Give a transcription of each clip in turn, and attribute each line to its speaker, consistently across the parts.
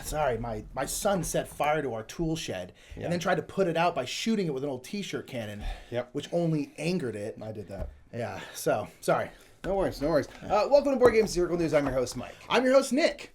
Speaker 1: Sorry, my son set fire to our tool shed and then tried to put it out by shooting it with an old t-shirt cannon, which only angered it.
Speaker 2: I did that.
Speaker 1: Yeah, so, sorry.
Speaker 2: No worries, no worries. Welcome to Board Game Satirical News. I'm your host, Mike.
Speaker 1: I'm your host, Nick.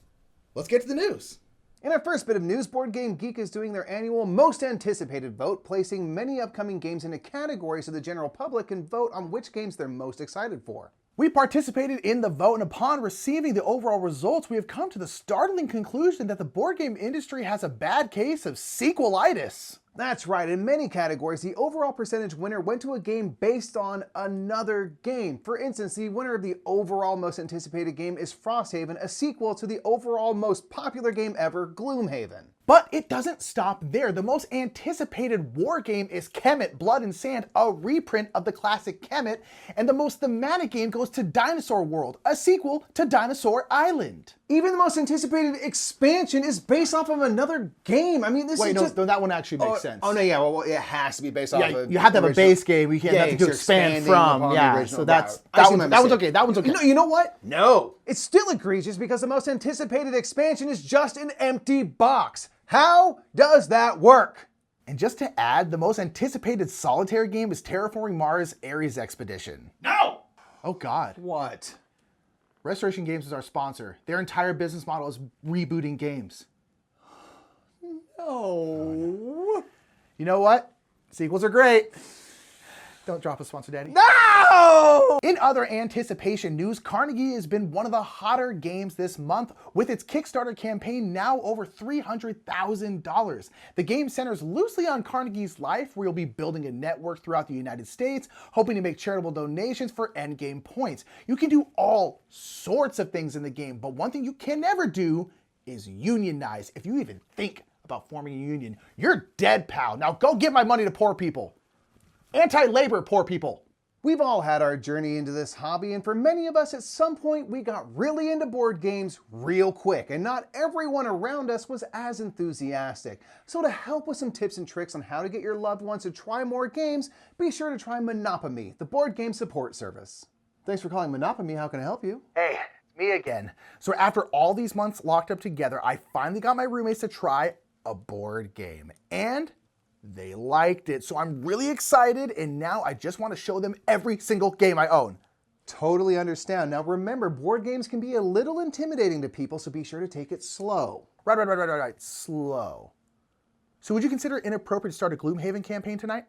Speaker 1: Let's get to the news.
Speaker 2: In our first bit of news, Board Game Geek is doing their annual most anticipated vote, placing many upcoming games into categories so the general public can vote on which games they're most excited for.
Speaker 1: We participated in the vote, and upon receiving the overall results, we have come to the startling conclusion that the board game industry has a bad case of sequel-itis.
Speaker 2: That's right, in many categories, the overall percentage winner went to a game based on another game. For instance, the winner of the overall most anticipated game is Frosthaven, a sequel to the overall most popular game ever, Gloomhaven.
Speaker 1: But it doesn't stop there. The most anticipated war game is Kemet, Blood and Sand, a reprint of the classic Kemet, and the most thematic game goes to Dinosaur World, a sequel to Dinosaur Island.
Speaker 2: Even the most anticipated expansion is based off of another game. I mean, this is just...
Speaker 1: no, that one actually makes sense.
Speaker 2: Oh, no, yeah, well, it has to be based off of...
Speaker 1: You have to have a base game. You can't have to expand from. Yeah, so that one's okay. That one's okay.
Speaker 2: You know what? No. It's still egregious because the most anticipated expansion is just an empty box. How does that work?
Speaker 1: And just to add, the most anticipated solitaire game is Terraforming Mars Ares Expedition.
Speaker 2: No!
Speaker 1: Oh, God.
Speaker 2: What?
Speaker 1: Restoration Games is our sponsor. Their entire business model is rebooting games.
Speaker 2: No.
Speaker 1: You know what? Sequels are great. Don't drop a sponsor, Daddy.
Speaker 2: No!
Speaker 1: In other anticipation news, Carnegie has been one of the hotter games this month, with its Kickstarter campaign now over $300,000. The game centers loosely on Carnegie's life, where you'll be building a network throughout the United States, hoping to make charitable donations for endgame points. You can do all sorts of things in the game, but one thing you can never do is unionize. If you even think about forming a union, you're dead, pal. Now go give my money to poor people. Anti-labor, poor people.
Speaker 2: We've all had our journey into this hobby, and for many of us, at some point, we got really into board games real quick, and not everyone around us was as enthusiastic. So to help with some tips and tricks on how to get your loved ones to try more games, be sure to try Monopoly, the board game support service. Thanks for calling Monopoly. How can I help you?
Speaker 1: Hey, it's me again. So after all these months locked up together, I finally got my roommates to try a board game, and they liked it, so I'm really excited, and now I just want to show them every single game I own.
Speaker 2: Totally understand. Now remember, board games can be a little intimidating to people, so be sure to take it slow.
Speaker 1: Right. Slow. So would you consider it inappropriate to start a Gloomhaven campaign tonight?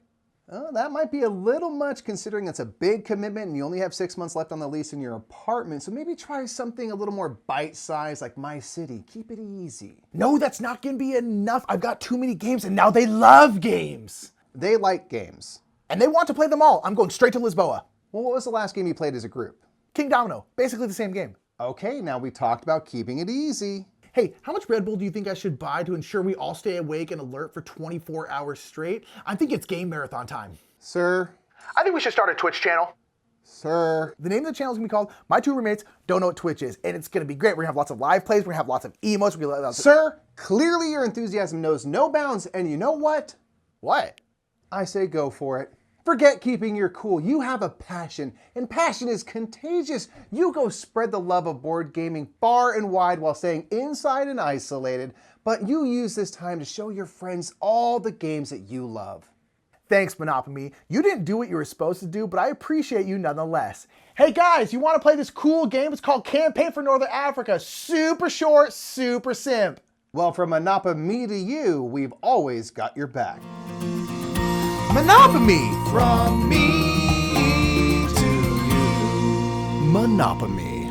Speaker 2: That might be a little much considering it's a big commitment and you only have 6 months left on the lease in your apartment, so maybe try something a little more bite-sized like My City. Keep it easy.
Speaker 1: No, that's not going to be enough. I've got too many games and now they love games.
Speaker 2: They like games.
Speaker 1: And they want to play them all. I'm going straight to Lisboa.
Speaker 2: Well, what was the last game you played as a group?
Speaker 1: King Domino. Basically the same game.
Speaker 2: Okay, now we talked about keeping it easy.
Speaker 1: Hey, how much Red Bull do you think I should buy to ensure we all stay awake and alert for 24 hours straight? I think it's game marathon time.
Speaker 2: Sir?
Speaker 1: I think we should start a Twitch channel.
Speaker 2: Sir?
Speaker 1: The name of the channel is going to be called My Two Roommates Don't Know What Twitch Is, and it's going to be great. We're going to have lots of live plays. We're going to have lots of emotes. We're gonna have
Speaker 2: Sir, clearly your enthusiasm knows no bounds, and you know what?
Speaker 1: What?
Speaker 2: I say go for it. Forget keeping your cool. You have a passion, and passion is contagious. You go spread the love of board gaming far and wide while staying inside and isolated, but you use this time to show your friends all the games that you love.
Speaker 1: Thanks, Monopoly. You didn't do what you were supposed to do, but I appreciate you nonetheless. Hey guys, you want to play this cool game? It's called Campaign for Northern Africa. Super short, super simp.
Speaker 2: Well, from Monopoly to you, we've always got your back.
Speaker 1: Monopoly! From me to you. Monopoly.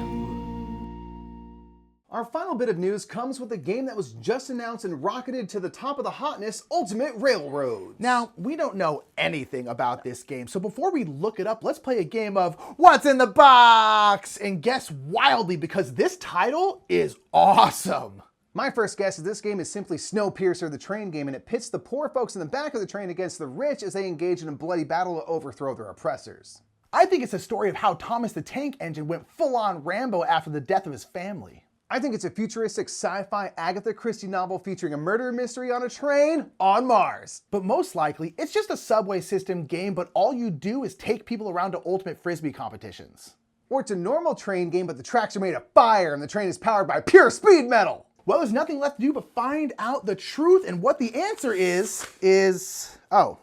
Speaker 2: Our final bit of news comes with a game that was just announced and rocketed to the top of the hotness, Ultimate Railroads.
Speaker 1: Now, we don't know anything about this game, so before we look it up, let's play a game of What's in the Box and guess wildly because this title is awesome.
Speaker 2: My first guess is this game is simply Snowpiercer, the train game, and it pits the poor folks in the back of the train against the rich as they engage in a bloody battle to overthrow their oppressors.
Speaker 1: I think it's a story of how Thomas the Tank Engine went full-on Rambo after the death of his family.
Speaker 2: I think it's a futuristic sci-fi Agatha Christie novel featuring a murder mystery on a train on Mars.
Speaker 1: But most likely, it's just a subway system game, but all you do is take people around to ultimate frisbee competitions.
Speaker 2: Or it's a normal train game, but the tracks are made of fire and the train is powered by pure speed metal.
Speaker 1: Well, there's nothing left to do but find out the truth, and what the answer is oh,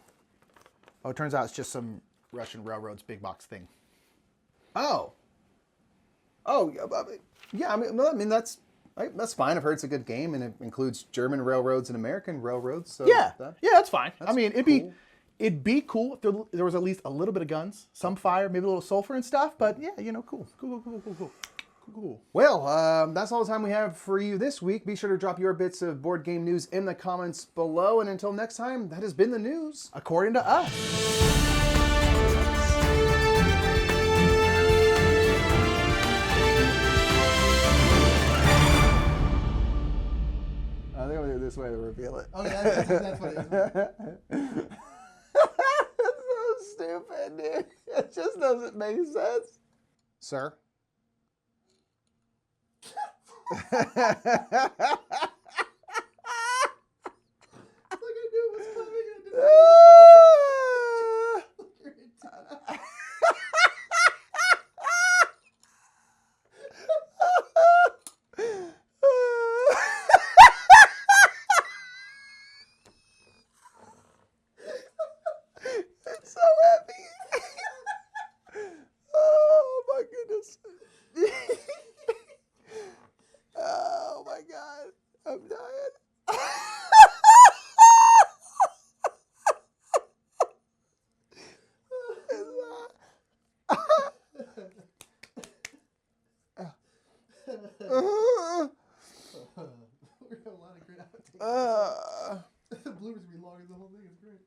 Speaker 1: it turns out it's just some Russian railroads big box thing.
Speaker 2: Oh, yeah. I mean that's fine. I've heard it's a good game, and it includes German railroads and American railroads. So
Speaker 1: Yeah, that's fine. I mean,
Speaker 2: cool.
Speaker 1: it'd be cool if there was at least a little bit of guns, some fire, maybe a little sulfur and stuff. But yeah, cool.
Speaker 2: Well, that's all the time we have for you this week. Be sure to drop your bits of board game news in the comments below. And until next time, that has been the news.
Speaker 1: According to us.
Speaker 2: I think I'll do it this way to reveal it.
Speaker 1: Oh, yeah, that's what it is.
Speaker 2: That's so stupid, dude. It just doesn't make sense. Sir? It's like I knew it was coming. It's so heavy. Oh my goodness. Oh my God. I'm dying.
Speaker 3: We have a lot of great outtakes. The bloopers will be long as the whole thing. It's great.